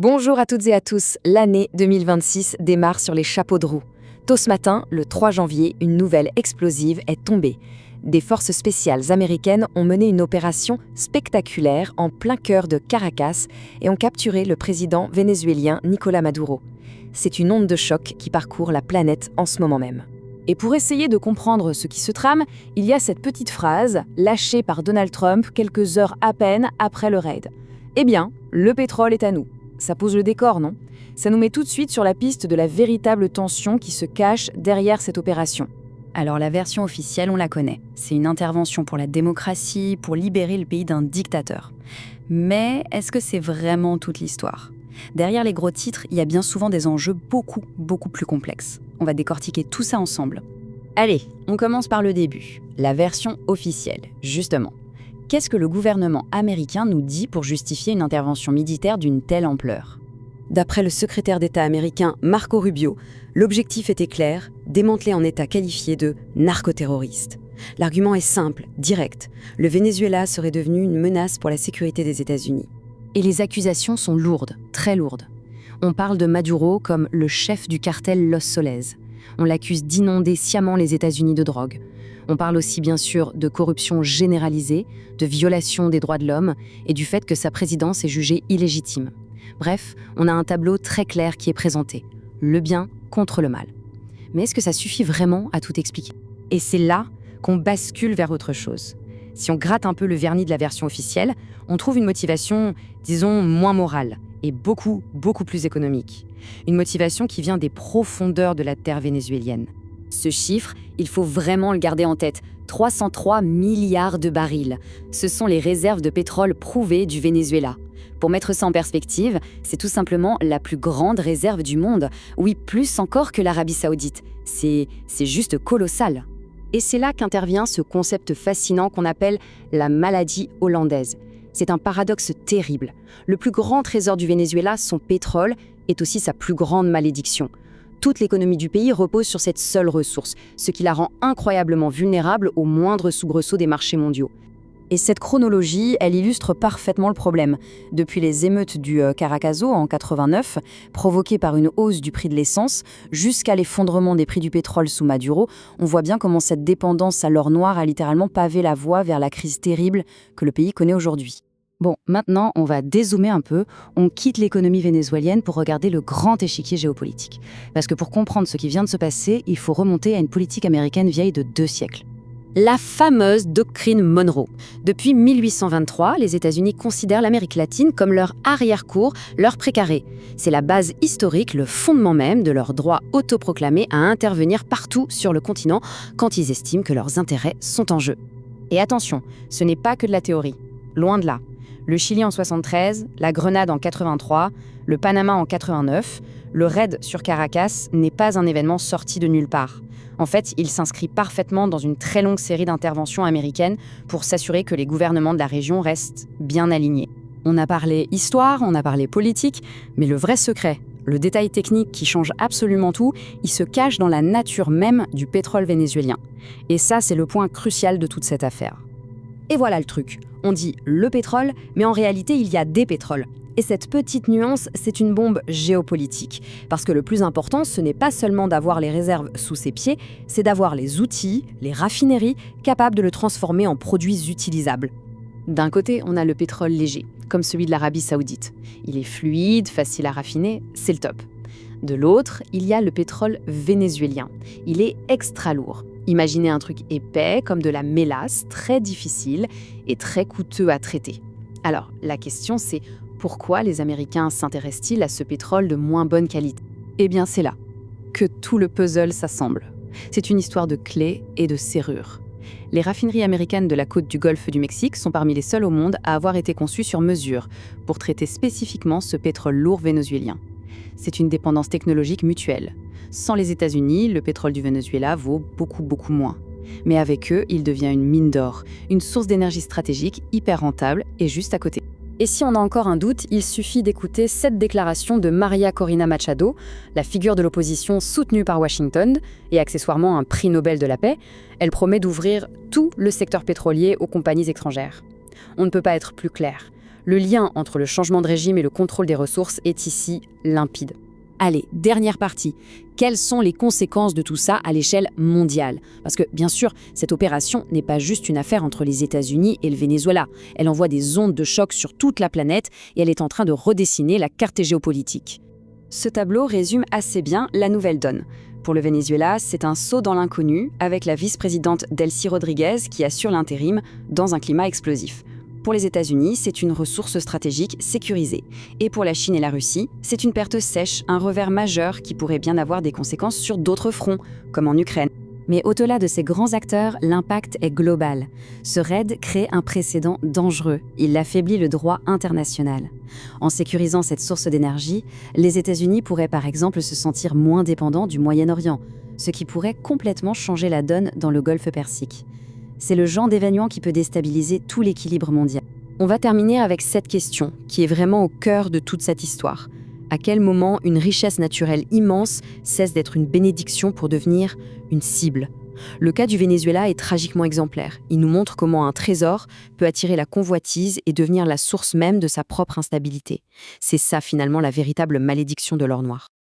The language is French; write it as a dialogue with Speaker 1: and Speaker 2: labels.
Speaker 1: Bonjour à toutes et à tous, l'année 2026 démarre sur les chapeaux de roue. Tôt ce matin, le 3 janvier, une nouvelle explosive est tombée. Des forces spéciales américaines ont mené une opération spectaculaire en plein cœur de Caracas et ont capturé le président vénézuélien Nicolás Maduro. C'est une onde de choc qui parcourt la planète en ce moment même.
Speaker 2: Et pour essayer de comprendre ce qui se trame, il y a cette petite phrase, lâchée par Donald Trump quelques heures à peine après le raid. Eh bien, le pétrole est à nous. Ça pose le décor, non? Ça nous met tout de suite sur la piste de la véritable tension qui se cache derrière cette opération.
Speaker 3: Alors la version officielle, on la connaît. C'est une intervention pour la démocratie, pour libérer le pays d'un dictateur. Mais est-ce que c'est vraiment toute l'histoire? Derrière les gros titres, il y a bien souvent des enjeux beaucoup plus complexes. On va décortiquer tout ça ensemble. Allez, on commence par le début. La version officielle, justement. Qu'est-ce que le gouvernement américain nous dit pour justifier une intervention militaire d'une telle ampleur?
Speaker 4: D'après le secrétaire d'État américain Marco Rubio, l'objectif était clair, démanteler un État qualifié de narcoterroriste. L'argument est simple, direct. Le Venezuela serait devenu une menace pour la sécurité des États-Unis.
Speaker 3: Et les accusations sont lourdes, très lourdes. On parle de Maduro comme le chef du cartel Los Soles. On l'accuse d'inonder sciemment les États-Unis de drogue. On parle aussi bien sûr de corruption généralisée, de violation des droits de l'homme et du fait que sa présidence est jugée illégitime. Bref, on a un tableau très clair qui est présenté. Le bien contre le mal. Mais est-ce que ça suffit vraiment à tout expliquer?
Speaker 1: Et c'est là qu'on bascule vers autre chose. Si on gratte un peu le vernis de la version officielle, on trouve une motivation, disons, moins morale et beaucoup plus économique. Une motivation qui vient des profondeurs de la terre vénézuélienne.
Speaker 4: Ce chiffre, il faut vraiment le garder en tête. 303 milliards de barils. Ce sont les réserves de pétrole prouvées du Venezuela. Pour mettre ça en perspective, c'est tout simplement la plus grande réserve du monde. Oui, plus encore que l'Arabie Saoudite. C'est juste colossal. Et c'est là qu'intervient ce concept fascinant qu'on appelle la maladie hollandaise. C'est un paradoxe terrible. Le plus grand trésor du Venezuela, son pétrole, est aussi sa plus grande malédiction. Toute l'économie du pays repose sur cette seule ressource, ce qui la rend incroyablement vulnérable aux moindres soubresauts des marchés mondiaux.
Speaker 2: Et cette chronologie, elle illustre parfaitement le problème. Depuis les émeutes du Caracazo en 89, provoquées par une hausse du prix de l'essence, jusqu'à l'effondrement des prix du pétrole sous Maduro, on voit bien comment cette dépendance à l'or noir a littéralement pavé la voie vers la crise terrible que le pays connaît aujourd'hui.
Speaker 3: Bon, maintenant, on va dézoomer un peu. On quitte l'économie vénézuélienne pour regarder le grand échiquier géopolitique. Parce que pour comprendre ce qui vient de se passer, il faut remonter à une politique américaine vieille de 2 siècles.
Speaker 4: La fameuse doctrine Monroe. Depuis 1823, les États-Unis considèrent l'Amérique latine comme leur arrière-cour, leur précaré. C'est la base historique, le fondement même de leur droit autoproclamé à intervenir partout sur le continent quand ils estiment que leurs intérêts sont en jeu. Et attention, ce n'est pas que de la théorie. Loin de là. Le Chili en 73, la Grenade en 83, le Panama en 89, le raid sur Caracas n'est pas un événement sorti de nulle part. En fait, il s'inscrit parfaitement dans une très longue série d'interventions américaines pour s'assurer que les gouvernements de la région restent bien alignés. On a parlé histoire, on a parlé politique, mais le vrai secret, le détail technique qui change absolument tout, il se cache dans la nature même du pétrole vénézuélien. Et ça, c'est le point crucial de toute cette affaire. Et voilà le truc. On dit le pétrole, mais en réalité, il y a des pétroles. Et cette petite nuance, c'est une bombe géopolitique. Parce que le plus important, ce n'est pas seulement d'avoir les réserves sous ses pieds, c'est d'avoir les outils, les raffineries, capables de le transformer en produits utilisables. D'un côté, on a le pétrole léger, comme celui de l'Arabie Saoudite. Il est fluide, facile à raffiner, c'est le top. De l'autre, il y a le pétrole vénézuélien. Il est extra lourd. Imaginez un truc épais, comme de la mélasse, très difficile et très coûteux à traiter. Alors, la question c'est, pourquoi les Américains s'intéressent-ils à ce pétrole de moins bonne qualité? Eh bien, c'est là que tout le puzzle s'assemble. C'est une histoire de clés et de serrures. Les raffineries américaines de la côte du Golfe du Mexique sont parmi les seules au monde à avoir été conçues sur mesure pour traiter spécifiquement ce pétrole lourd vénézuélien. C'est une dépendance technologique mutuelle. Sans les États-Unis, le pétrole du Venezuela vaut beaucoup moins. Mais avec eux, il devient une mine d'or, une source d'énergie stratégique hyper rentable et juste à côté. Et si on a encore un doute, il suffit d'écouter cette déclaration de María Corina Machado, la figure de l'opposition soutenue par Washington et accessoirement un prix Nobel de la paix. Elle promet d'ouvrir tout le secteur pétrolier aux compagnies étrangères. On ne peut pas être plus clair. Le lien entre le changement de régime et le contrôle des ressources est ici limpide. Allez, dernière partie. Quelles sont les conséquences de tout ça à l'échelle mondiale? Parce que, bien sûr, cette opération n'est pas juste une affaire entre les États-Unis et le Venezuela. Elle envoie des ondes de choc sur toute la planète et elle est en train de redessiner la carte géopolitique.
Speaker 2: Ce tableau résume assez bien la nouvelle donne. Pour le Venezuela, c'est un saut dans l'inconnu, avec la vice-présidente Delcy Rodriguez qui assure l'intérim dans un climat explosif. Pour les États-Unis, c'est une ressource stratégique sécurisée. Et pour la Chine et la Russie, c'est une perte sèche, un revers majeur qui pourrait bien avoir des conséquences sur d'autres fronts, comme en Ukraine.
Speaker 3: Mais au-delà de ces grands acteurs, l'impact est global. Ce raid crée un précédent dangereux. Il affaiblit le droit international. En sécurisant cette source d'énergie, les États-Unis pourraient par exemple se sentir moins dépendants du Moyen-Orient, ce qui pourrait complètement changer la donne dans le Golfe Persique. C'est le genre d'événement qui peut déstabiliser tout l'équilibre mondial.
Speaker 4: On va terminer avec cette question, qui est vraiment au cœur de toute cette histoire. À quel moment une richesse naturelle immense cesse d'être une bénédiction pour devenir une cible? Le cas du Venezuela est tragiquement exemplaire. Il nous montre comment un trésor peut attirer la convoitise et devenir la source même de sa propre instabilité. C'est ça finalement la véritable malédiction de l'or noir.